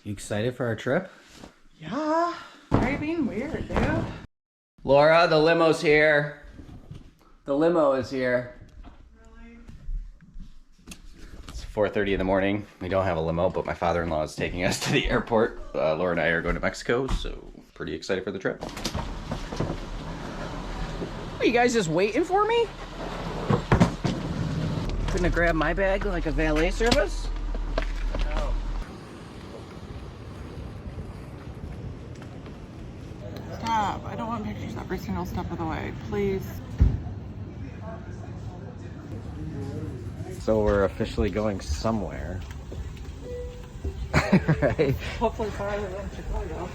You excited for our trip? Yeah. Why are you being weird, dude? Laura, the limo's here. The limo is here. Really? It's 4:30 in the morning. We don't have a limo, but my father-in-law is taking us to the airport. Laura and I are going to Mexico, so pretty excited for the trip. Are you guys just waiting for me? Couldn't have grabbed my bag like a valet service? No. Stop. I don't want pictures every single step of the way. Please. So we're officially going somewhere. Right? Hopefully farther than Chicago.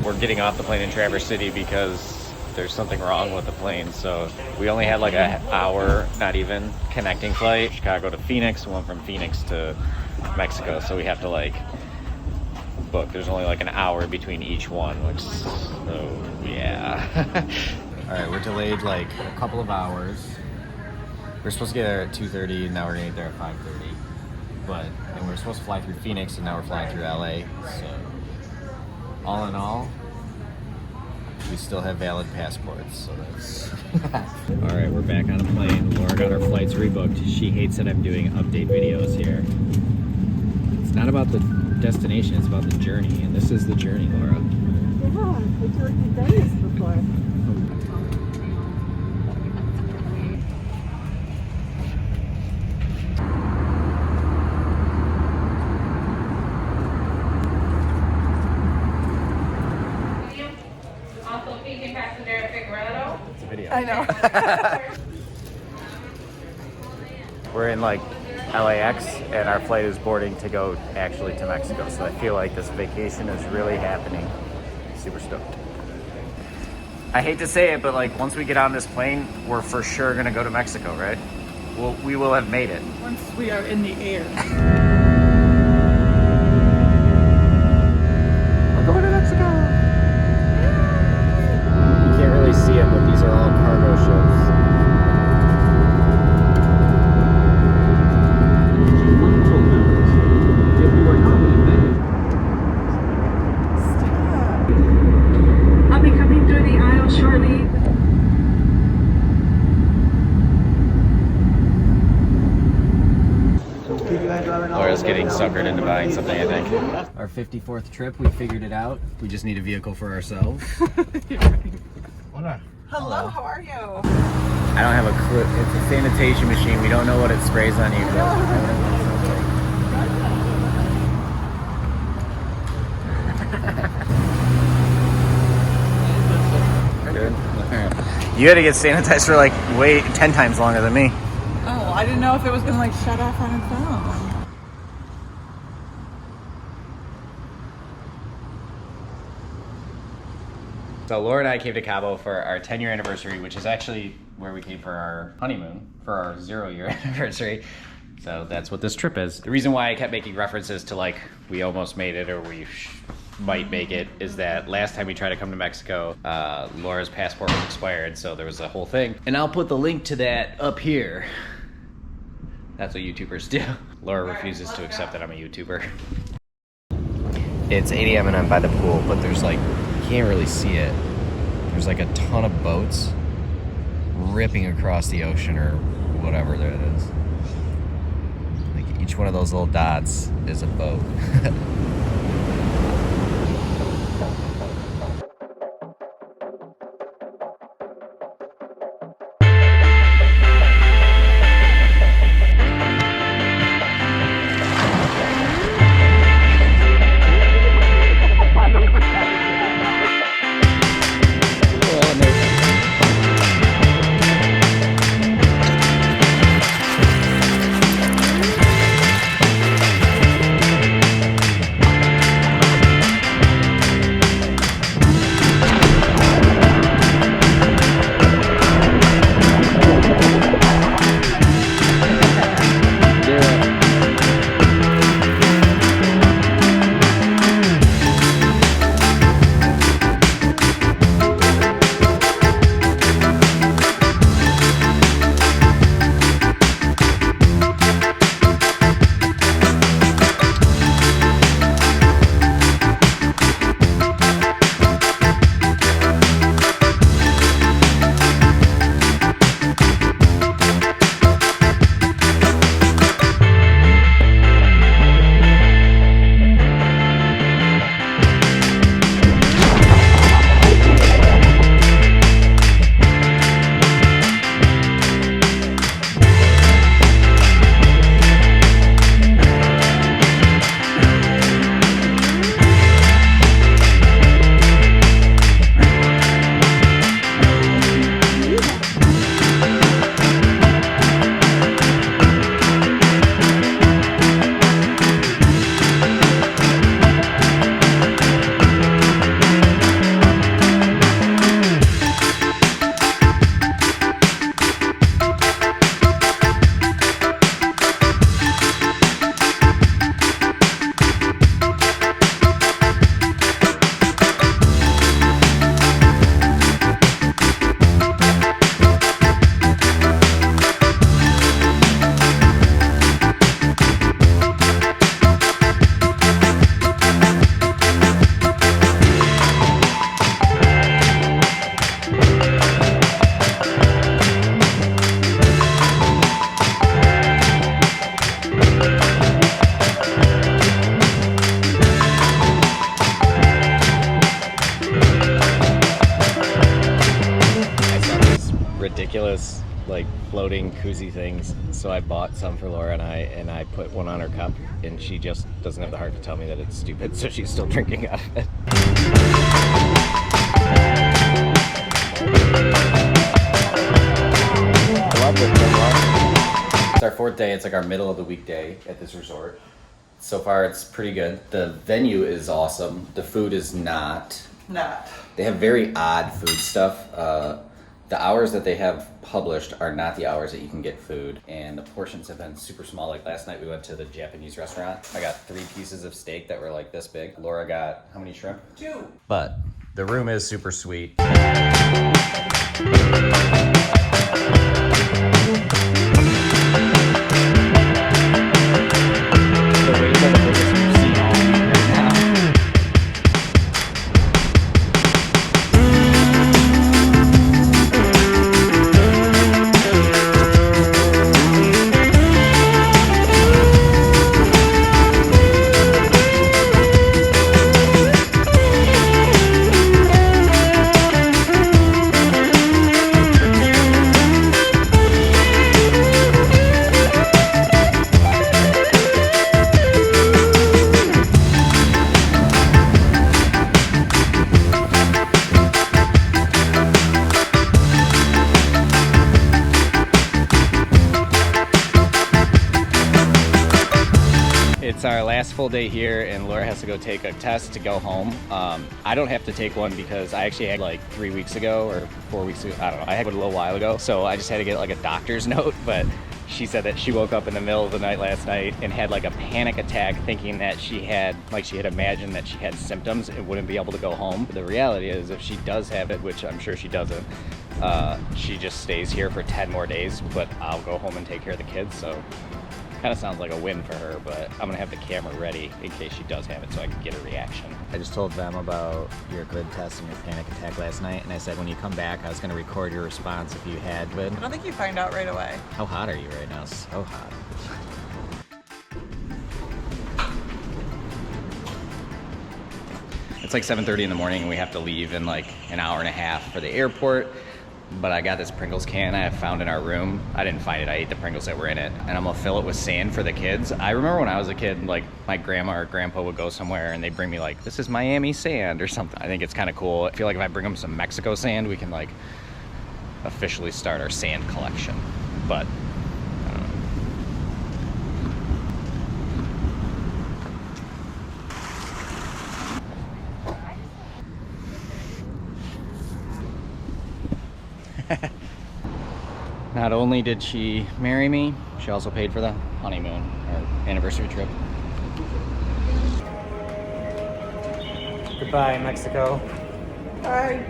We're getting off the plane in Traverse City because there's something wrong with the plane. So we only had like an hour, not even, connecting flight. Chicago to Phoenix, one from Phoenix to Mexico. So we have to like book. There's only like an hour between each one, which, so yeah. All right, we're delayed like a couple of hours. We're supposed to get there at 2:30, and now we're gonna get there at 5:30. And we're supposed to fly through Phoenix, and now we're flying through LA. So all in all, we still have valid passports, so that's... All right, we're back on a plane. Laura got our flights rebooked. She hates that I'm doing update videos here. It's not about the destination, it's about the journey, and this is the journey, Laura. Yeah, I feel like you've done this before. It's a video. I know. We're in like LAX, and our flight is boarding to go actually to Mexico. So I feel like this vacation is really happening. Super stoked. I hate to say it, but like once we get on this plane, we're for sure gonna go to Mexico, right? We will have made it. Once we are in the air. We're going to Mexico. You can't really see it, but these are all cargo ships. I'll be coming through the aisle shortly. Laura's getting suckered into buying something, I think. Our 54th trip, we figured it out. We just need a vehicle for ourselves. Hello, how are you? I don't have a clue. It's a sanitation machine. We don't know what it sprays on you. Good. You had to get sanitized for like 10 times longer than me. Oh, I didn't know if it was gonna like shut off on its own. So Laura and I came to Cabo for our 10-year anniversary, which is actually where we came for our honeymoon, for our 0-year anniversary. So that's what this trip is. The reason why I kept making references to like, we almost made it or we might make it, is that last time we tried to come to Mexico, Laura's passport was expired, so there was a whole thing. And I'll put the link to that up here. That's what YouTubers do. Laura refuses to accept that I'm a YouTuber. It's 8 a.m. and I'm by the pool, but there's like, you can't really see it. There's like a ton of boats ripping across the ocean or whatever there is. Like each one of those little dots is a boat. like floating koozie things. So I bought some for Laura and I put one on her cup, and she just doesn't have the heart to tell me that it's stupid, so she's still drinking out of it. I love this thing. It's our 4th day. It's like our middle of the week day at this resort. So far, it's pretty good. The venue is awesome. The food is not. They have very odd food stuff. The hours that they have published are not the hours that you can get food, and the portions have been super small. Like last night we went to the Japanese restaurant. I got 3 pieces of steak that were like this big. Laura got how many shrimp? 2. But the room is super sweet. It's our last full day here, and Laura has to go take a test to go home. I don't have to take one because I actually had like 3 weeks ago or 4 weeks ago. I don't know. I had one a little while ago, so I just had to get like a doctor's note. But she said that she woke up in the middle of the night last night and had like a panic attack, thinking that she had imagined that she had symptoms and wouldn't be able to go home. The reality is, if she does have it, which I'm sure she doesn't, she just stays here for 10 more days. But I'll go home and take care of the kids. So. Kind of sounds like a win for her, but I'm gonna have the camera ready in case she does have it so I can get a reaction. I just told them about your COVID test and your panic attack last night, and I said when you come back I was gonna record your response if you had COVID. I don't think you find out right away. How hot are you right now? So hot. It's like 7:30 in the morning and we have to leave in like an hour and a half for the airport. But I got this Pringles can I have found in our room. I didn't find it, I ate the Pringles that were in it. And I'm gonna fill it with sand for the kids. I remember when I was a kid, like my grandma or grandpa would go somewhere and they'd bring me like, this is Miami sand or something. I think it's kind of cool. I feel like if I bring them some Mexico sand, we can like officially start our sand collection. But I don't know. Not only did she marry me, she also paid for the honeymoon, or anniversary trip. Goodbye, Mexico. Bye.